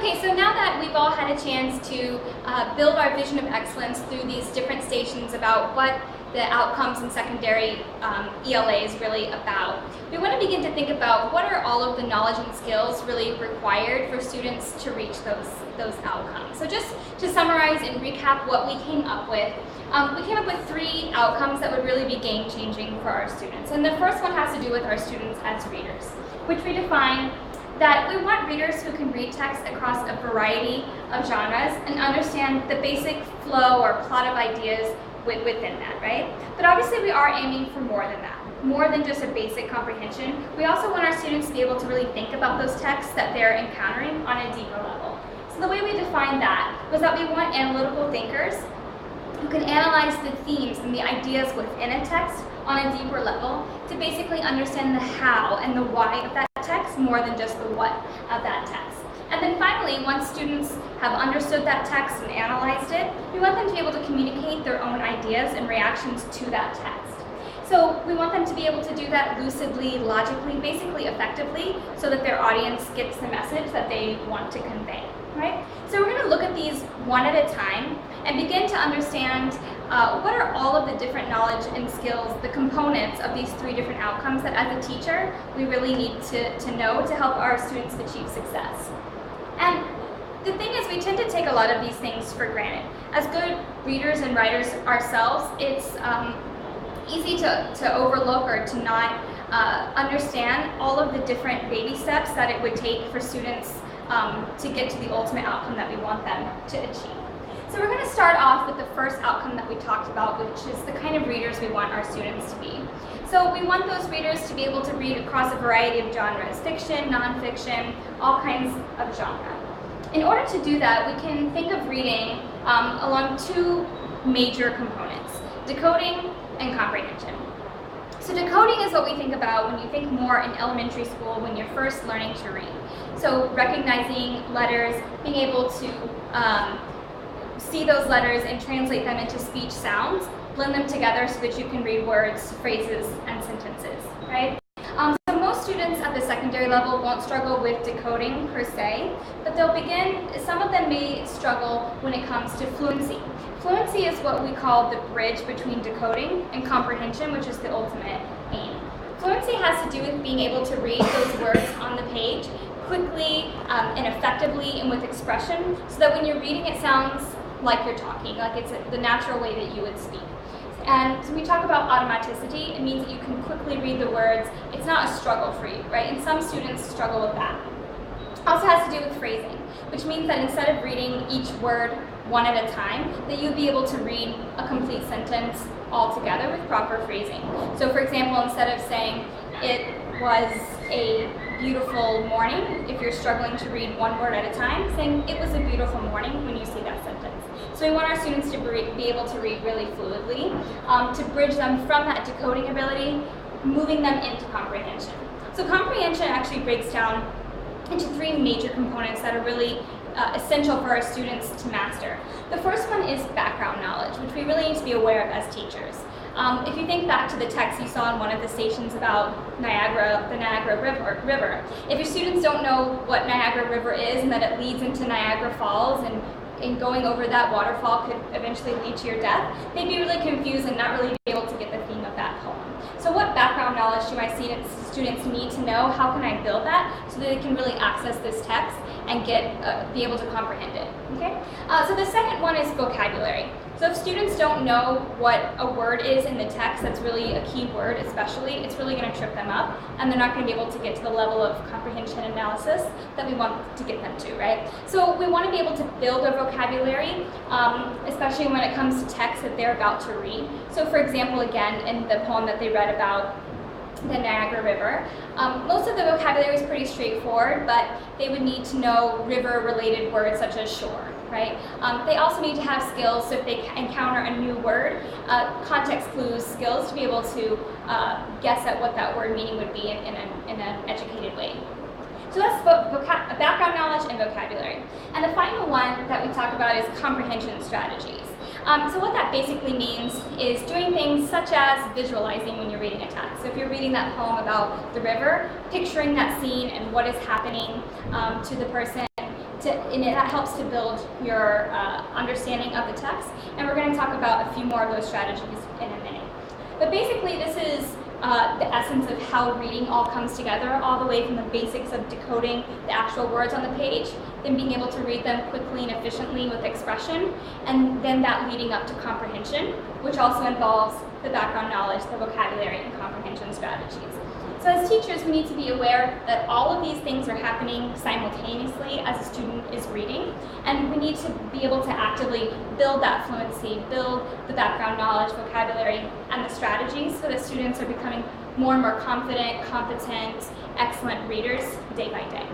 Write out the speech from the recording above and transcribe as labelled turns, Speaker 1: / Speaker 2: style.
Speaker 1: Okay, so now that we've all had a chance to build our vision of excellence through these different stations about what the outcomes in secondary ELA is really about, we want to begin to think about what are all of the knowledge and skills really required for students to reach those outcomes. So just to summarize and recap what we came up with, three outcomes that would really be game-changing for our students. And the first one has to do with our students as readers, which we define that we want readers who can read text across a variety of genres and understand the basic flow or plot of ideas within that, right? But obviously we are aiming for more than that, more than just a basic comprehension. We also want our students to be able to really think about those texts that they're encountering on a deeper level. So the way we defined that was that we want analytical thinkers who can analyze the themes and the ideas within a text on a deeper level to basically understand the how and the why of that text more than just the what of that text. And then finally, once students have understood that text and analyzed it, we want them to be able to communicate their own ideas and reactions to that text. So we want them to be able to do that lucidly, logically, basically effectively, so that their audience gets the message that they want to convey, right? So we're going to look at these one at a time and begin to understand what are all of the different knowledge and skills, the components of these three different outcomes that as a teacher we really need to know to help our students achieve success. And the thing is, we tend to take a lot of these things for granted. As good readers and writers ourselves, it's easy to overlook or to not understand all of the different baby steps that it would take for students to get to the ultimate outcome that we want them to achieve. So we're going to start off with the first outcome that we talked about, which is the kind of readers we want our students to be. So we want those readers to be able to read across a variety of genres, fiction, nonfiction, all kinds of genre. In order to do that, we can think of reading along two major components, decoding and comprehension. So decoding is what we think about when you think more in elementary school when you're first learning to read. So recognizing letters, being able to see those letters and translate them into speech sounds, blend them together so that you can read words, phrases, and sentences, right? So most students at the secondary level won't struggle with decoding per se, but some of them may struggle when it comes to fluency. Fluency is what we call the bridge between decoding and comprehension, which is the ultimate aim. Fluency has to do with being able to read those words on the page quickly and effectively and with expression, so that when you're reading it sounds like you're talking, like it's the natural way that you would speak. And so we talk about automaticity. It means that you can quickly read the words. It's not a struggle for you, right? And some students struggle with that. Also has to do with phrasing, which means that instead of reading each word one at a time, that you'd be able to read a complete sentence all together with proper phrasing. So for example, instead of saying, "It was a beautiful morning," if you're struggling to read one word at a time, saying, "It was a beautiful morning" when you see that sentence. So we want our students to be able to read really fluidly, to bridge them from that decoding ability, moving them into comprehension. So comprehension actually breaks down into three major components that are really essential for our students to master. The first one is background knowledge, which we really need to be aware of as teachers. If you think back to the text you saw in one of the stations about the Niagara River, if your students don't know what Niagara River is and that it leads into Niagara Falls and going over that waterfall could eventually lead to your death, they'd be really confused and not really be able to get the theme of that poem. So what background knowledge do my students need to know? How can I build that so that they can really access this text and be able to comprehend it? Okay. So the second one is vocabulary. So if students don't know what a word is in the text, that's really a key word especially, it's really going to trip them up and they're not going to be able to get to the level of comprehension analysis that we want to get them to, right? So we want to be able to build their vocabulary, especially when it comes to text that they're about to read. So for example, again, in the poem that they read about the Niagara River, most of the vocabulary is pretty straightforward, but they would need to know river-related words such as shore, right? They also need to have skills, so if they encounter a new word, context clues skills to be able to guess at what that word meaning would be in an educated way. So that's background knowledge and vocabulary. And the final one that we talk about is comprehension strategies. So what that basically means is doing things such as visualizing when you're reading a text. So if you're reading that poem about the river, picturing that scene and what is happening to the person, and that helps to build your understanding of the text. And we're going to talk about a few more of those strategies in a minute. But basically, this is the essence of how reading all comes together, all the way from the basics of decoding the actual words on the page, then being able to read them quickly and efficiently with expression, and then that leading up to comprehension, which also involves the background knowledge, the vocabulary, and comprehension strategies. So as teachers, we need to be aware that all of these things are happening simultaneously as a student is reading, and we need to be able to actively build that fluency, build the background knowledge, vocabulary, and the strategies so that students are becoming more and more confident, competent, excellent readers day by day.